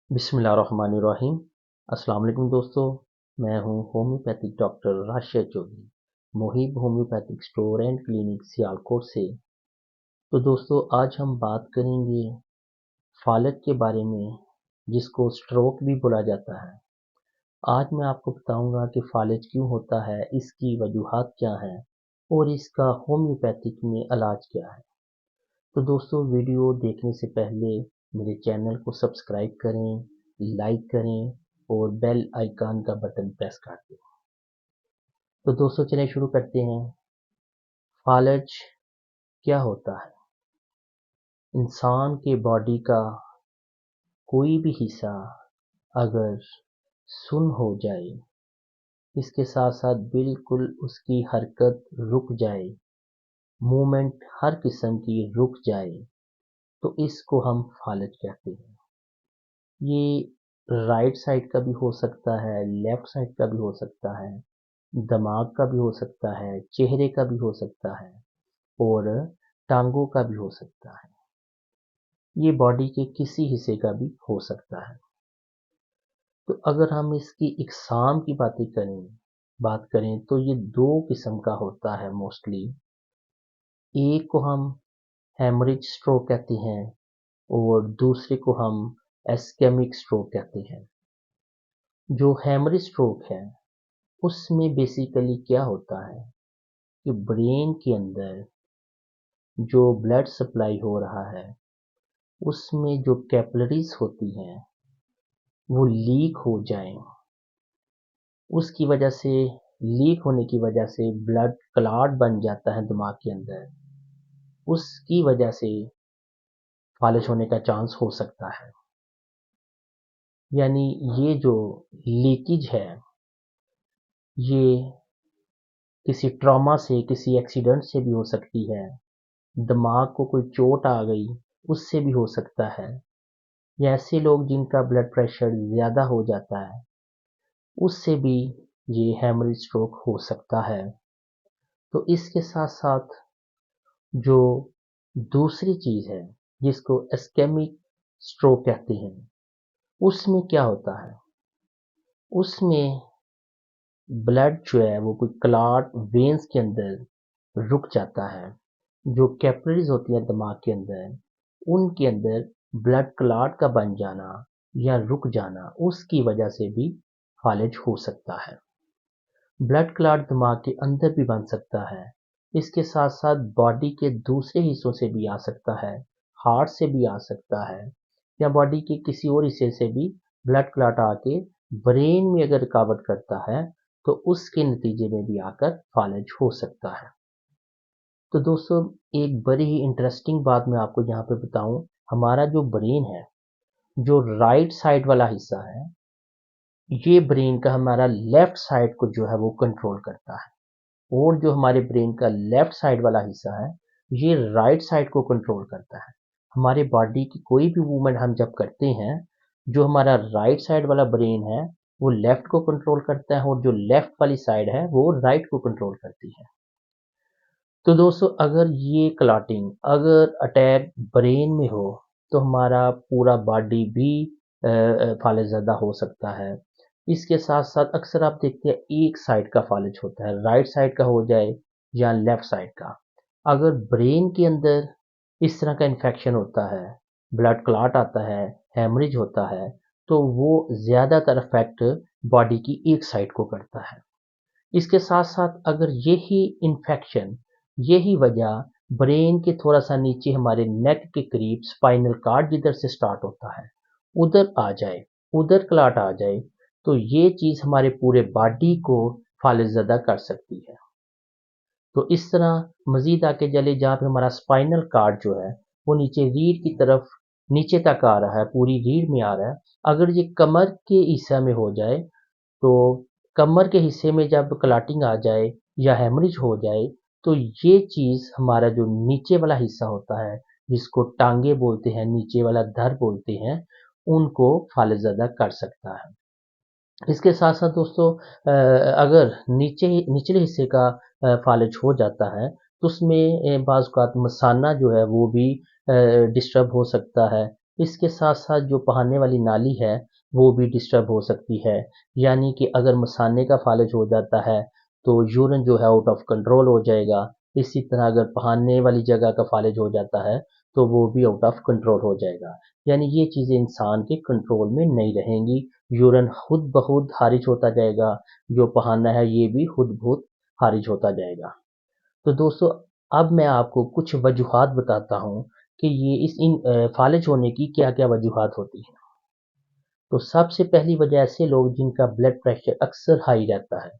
बिस्मिल्लाहिर्रहमानिर्रहीम। अस्सलाम वालेकुम दोस्तों, मैं हूं homeopathic doctor Rashid Chaudhry, Muhib homeopathic store and clinic Sialkot से। तो दोस्तों आज हम बात करेंगे फालज के बारे में, जिसको स्ट्रोक भी बोला जाता है। आज मैं आपको बताऊंगा कि फालज क्यों होता है, इसकी वजूहात क्या हैं और इसका होम्योपैथिक में इलाज क्या है। तो दोस्तों वीडियो देखने से पहले मेरे चैनल को सब्सक्राइब करें, लाइक करें और बेल आइकन का बटन प्रेस कर दें। तो दोस्तों चलिए शुरू करते हैं। फालज क्या होता है? इंसान के बॉडी का कोई भी हिस्सा अगर सुन्न हो जाए, इसके साथ साथ बिल्कुल उसकी हरकत रुक जाए, मूवमेंट हर किस्म की रुक जाए, तो इसको हम फालज कहते हैं। ये राइट साइड का भी हो सकता है, लेफ्ट साइड का भी हो सकता है, दिमाग का भी हो सकता है, चेहरे का भी हो सकता है और टांगों का भी हो सकता है। ये बॉडी के किसी हिस्से का भी हो सकता है। तो अगर हम इसकी इकसाम की बात करें तो ये दो किस्म का होता है मोस्टली। एक को हम हेमरेज स्ट्रोक कहते हैं और दूसरे को हम एस्केमिक स्ट्रोक कहते हैं। जो हेमरेज स्ट्रोक है उसमें बेसिकली क्या होता है कि ब्रेन के अंदर जो ब्लड सप्लाई हो रहा है उसमें जो कैपिलरीज होती हैं वो लीक हो जाएं। उसकी वजह से, लीक होने की वजह से ब्लड क्लॉट बन जाता है दिमाग के अंदर। उसकी वजह से फालिज होने का चांस हो सकता है। यानी ये जो लीकेज है ये किसी ट्रॉमा से, किसी एक्सीडेंट से भी हो सकती है, दिमाग को कोई चोट आ गई उससे भी हो सकता है, या ऐसे लोग जिनका ब्लड प्रेशर ज़्यादा हो जाता है उससे भी ये हेमरेज स्ट्रोक हो सकता है। तो इसके साथ साथ जो दूसरी चीज़ है जिसको इस्केमिक स्ट्रोक कहते हैं, उसमें क्या होता है, उसमें ब्लड जो है वो कोई क्लॉट वेन्स के अंदर रुक जाता है। जो कैपिलरीज होती हैं दिमाग के अंदर, उनके अंदर ब्लड क्लॉट का बन जाना या रुक जाना, उसकी वजह से भी फालिज हो सकता है। ब्लड क्लॉट दिमाग के अंदर भी बन सकता है, इसके साथ साथ बॉडी के दूसरे हिस्सों से भी आ सकता है, हार्ट से भी आ सकता है, या बॉडी के किसी और हिस्से से भी ब्लड क्लॉट आके ब्रेन में अगर रुकावट करता है तो उसके नतीजे में भी आकर फालिज हो सकता है। तो दोस्तों एक बड़ी ही इंटरेस्टिंग बात मैं आपको यहाँ पे बताऊं। हमारा जो ब्रेन है, जो राइट साइड वाला हिस्सा है, ये ब्रेन का हमारा लेफ्ट साइड को जो है वो कंट्रोल करता है, और जो हमारे ब्रेन का लेफ्ट साइड वाला हिस्सा है ये राइट साइड को कंट्रोल करता है। हमारे बॉडी की कोई भी मूवमेंट हम जब करते हैं, जो हमारा राइट साइड वाला ब्रेन है वो लेफ्ट को कंट्रोल करता है और जो लेफ्ट वाली साइड है वो राइट को कंट्रोल करती है। तो दोस्तों अगर ये क्लॉटिंग, अगर अटैक ब्रेन में हो तो हमारा पूरा बॉडी भी फालिजदा हो सकता है। इसके साथ साथ अक्सर आप देखते हैं एक साइड का फालिज होता है, राइट साइड का हो जाए या लेफ्ट साइड का। अगर ब्रेन के अंदर इस तरह का इन्फेक्शन होता है, ब्लड क्लॉट आता है, हेमरेज होता है, तो वो ज़्यादातर अफेक्ट बॉडी की एक साइड को करता है। इसके साथ साथ अगर यही इन्फेक्शन, यही वजह ब्रेन के थोड़ा सा नीचे हमारे नेक के करीब स्पाइनल कार्ड जिधर से स्टार्ट होता है उधर आ जाए, उधर क्लॉट आ जाए, तो ये चीज़ हमारे पूरे बॉडी को फालिजदा कर सकती है। तो इस तरह मजीद आके चले जहाँ पे हमारा स्पाइनल कार्ड जो है वो नीचे रीढ़ की तरफ नीचे तक आ रहा है, पूरी रीढ़ में आ रहा है, अगर ये कमर के हिस्सा में हो जाए तो कमर के हिस्से में जब क्लॉटिंग आ जाए या हेमरेज हो जाए तो ये चीज़ हमारा जो नीचे वाला हिस्सा होता है, जिसको टांगे बोलते हैं, नीचे वाला धड़ बोलते हैं, उनको फालिजदा कर सकता है। इसके साथ साथ दोस्तों अगर निचले हिस्से का फालिज हो जाता है तो उसमें बाज़ औक़ात मसाना जो है वो भी डिस्टर्ब हो सकता है, इसके साथ साथ जो बहाने वाली नाली है वो भी डिस्टर्ब हो सकती है, यानी कि अगर मसाने का फालिज हो जाता है तो यूरिन जो है आउट ऑफ कंट्रोल हो जाएगा। इसी तरह अगर बहाने वाली जगह का फालिज हो जाता है तो वो भी आउट ऑफ कंट्रोल हो जाएगा, यानी ये चीज़ें इंसान के कंट्रोल में नहीं रहेंगी। यूरिन खुद ब खुद खारिज होता जाएगा, जो बहाना है ये भी खुद ब खुद खारिज होता जाएगा। तो दोस्तों, अब मैं आपको कुछ वजूहात बताता हूँ कि ये इन फालिज होने की क्या क्या वजूहात होती हैं। तो सबसे पहली वजह, ऐसे लोग जिनका ब्लड प्रेशर अक्सर हाई रहता है,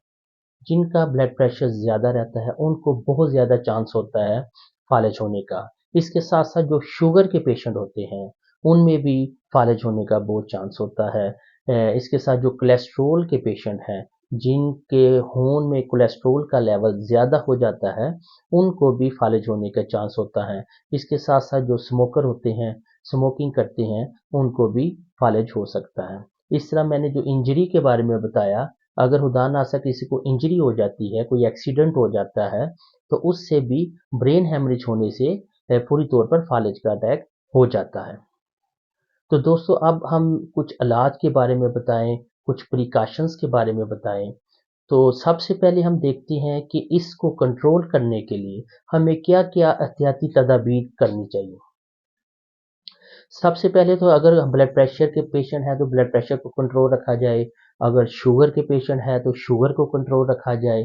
जिनका ब्लड प्रेशर ज़्यादा रहता है उनको बहुत ज़्यादा चांस होता है फालिज होने का। इसके साथ साथ जो शुगर के पेशेंट होते हैं उनमें भी फालिज होने का बहुत चांस होता है। इसके साथ जो कोलेस्ट्रोल के पेशेंट हैं, जिनके खून में कोलेस्ट्रोल का लेवल ज़्यादा हो जाता है, उनको भी फालिज होने का चांस होता है। इसके साथ साथ जो स्मोकर होते हैं, स्मोकिंग करते हैं, उनको भी फालिज हो सकता है। इस तरह मैंने जो इंजरी के बारे में बताया, अगर खुदा ना खास्ता किसी को इंजरी हो जाती है, कोई एक्सीडेंट हो जाता है, तो उससे भी ब्रेन हेमरेज होने से पूरी तौर पर फालिज का अटैक हो जाता है। तो दोस्तों, अब हम कुछ इलाज के बारे में बताएं, कुछ प्रिकॉशंस के बारे में बताएं। तो सबसे पहले हम देखते हैं कि इसको कंट्रोल करने के लिए हमें क्या-क्या एहतियाती तदाबीर करनी चाहिए। सबसे पहले तो अगर ब्लड प्रेशर के पेशेंट हैं तो ब्लड प्रेशर को कंट्रोल रखा जाए, अगर शुगर के पेशेंट हैं तो शुगर को कंट्रोल रखा जाए।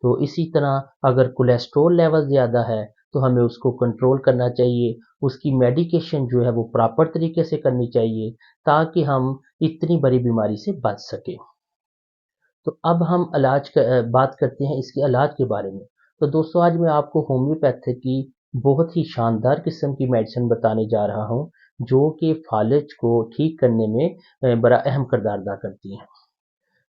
तो इसी तरह अगर कोलेस्ट्रॉल लेवल ज़्यादा है तो हमें उसको कंट्रोल करना चाहिए, उसकी मेडिकेशन जो है वो प्रॉपर तरीके से करनी चाहिए ताकि हम इतनी बड़ी बीमारी से बच सकें। तो अब हम बात करते हैं इसके इलाज के बारे में। तो दोस्तों, आज मैं आपको होम्योपैथी की बहुत ही शानदार किस्म की मेडिसिन बताने जा रहा हूँ, जो कि फालिज को ठीक करने में बड़ा अहम किरदार अदा करती हैं।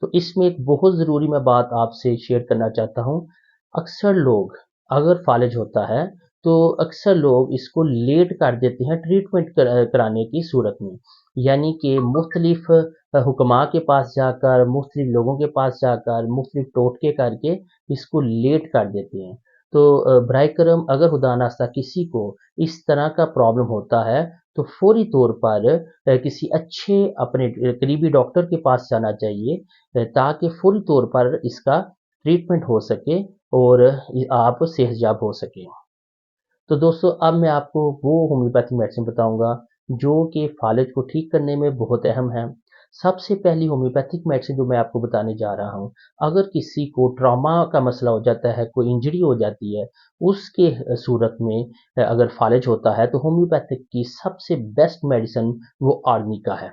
तो इसमें एक बहुत ज़रूरी मैं बात आपसे शेयर करना चाहता हूँ। अक्सर लोग, अगर फालिज होता है तो अक्सर लोग इसको लेट कर देते हैं ट्रीटमेंट कराने की सूरत में, यानी कि मुख्तलिफ हुक्मा के पास जाकर, मुख्तलिफ लोगों के पास जाकर, मुख्तलिफ टोटके करके इसको लेट कर देते हैं। तो बराए करम, अगर खुदा ना खास्ता किसी को इस तरह का प्रॉब्लम होता है तो फौरी तौर पर किसी अच्छे अपने करीबी डॉक्टर के पास जाना चाहिए, ताकि फौरी तौर पर इसका ट्रीटमेंट हो सके और आप सेहतयाब हो सकें। तो दोस्तों, अब मैं आपको वो होम्योपैथी मेडिसिन बताऊंगा जो कि फालिज को ठीक करने में बहुत अहम है। सबसे पहली होम्योपैथिक मेडिसिन जो मैं आपको बताने जा रहा हूँ, अगर किसी को ट्रॉमा का मसला हो जाता है, कोई इंजरी हो जाती है, उसके सूरत में अगर फालिज होता है तो होम्योपैथिक की सबसे बेस्ट मेडिसिन वो आर्निका है।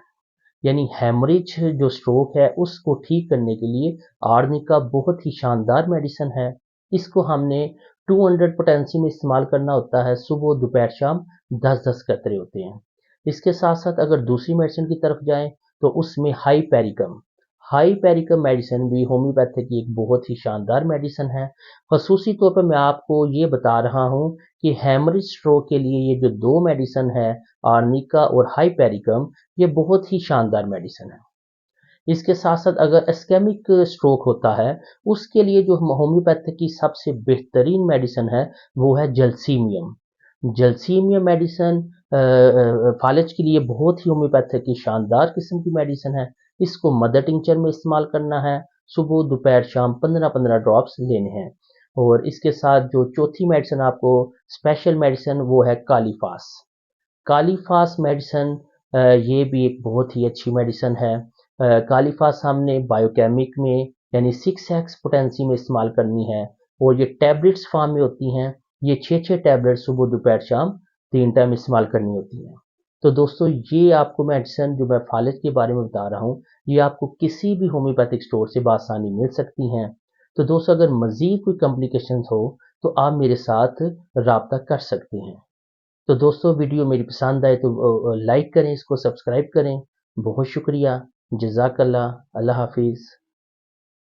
यानी हेमरेज जो स्ट्रोक है उसको ठीक करने के लिए आर्निका बहुत ही शानदार मेडिसिन है। इसको हमने 200 पोटेंसी में इस्तेमाल करना होता है, सुबह दोपहर शाम 10-10 कतरे होते हैं। इसके साथ साथ अगर दूसरी मेडिसिन की तरफ जाएं तो उसमें हाई पेरिकम मेडिसिन भी होम्योपैथी की एक बहुत ही शानदार मेडिसिन है। खसूसी तौर पर मैं आपको ये बता रहा हूँ कि हेमरेज स्ट्रोक के लिए ये जो दो मेडिसिन है, आर्निका और हाइपेरिकम, ये बहुत ही शानदार मेडिसिन है। इसके साथ साथ अगर इस्केमिक स्ट्रोक होता है, उसके लिए जो होम्योपैथी की सबसे बेहतरीन मेडिसिन है वो है जलसीमियम। जलसीमियम मेडिसिन फालिज के लिए बहुत ही होम्योपैथी की शानदार किस्म की मेडिसिन है। इसको मदर टिंचर में इस्तेमाल करना है, सुबह दोपहर शाम 15-15 ड्रॉप्स लेने हैं। और इसके साथ जो चौथी मेडिसिन आपको स्पेशल मेडिसिन वो है कालीफास। कालीफास मेडिसिन ये भी एक बहुत ही अच्छी मेडिसिन है। कालीफास हमने बायोकेमिक में यानी 6x पोटेंसी में इस्तेमाल करनी है और ये टैबलेट्स फॉर्म में होती हैं। ये 6-6 टैबलेट सुबह दोपहर शाम 3 टाइम इस्तेमाल करनी होती हैं। तो दोस्तों, ये आपको मेडिसिन जो मैं फालिज के बारे में बता रहा हूँ, ये आपको किसी भी होम्योपैथिक स्टोर से बआसानी मिल सकती हैं। तो दोस्तों, अगर मज़ीद कोई कॉम्प्लिकेशंस हो तो आप मेरे साथ रब्ता कर सकते हैं। तो दोस्तों, वीडियो मेरी पसंद आए तो लाइक करें, इसको सब्सक्राइब करें। बहुत शुक्रिया। जज़ाकल्लाह। अल्लाह हाफिज़।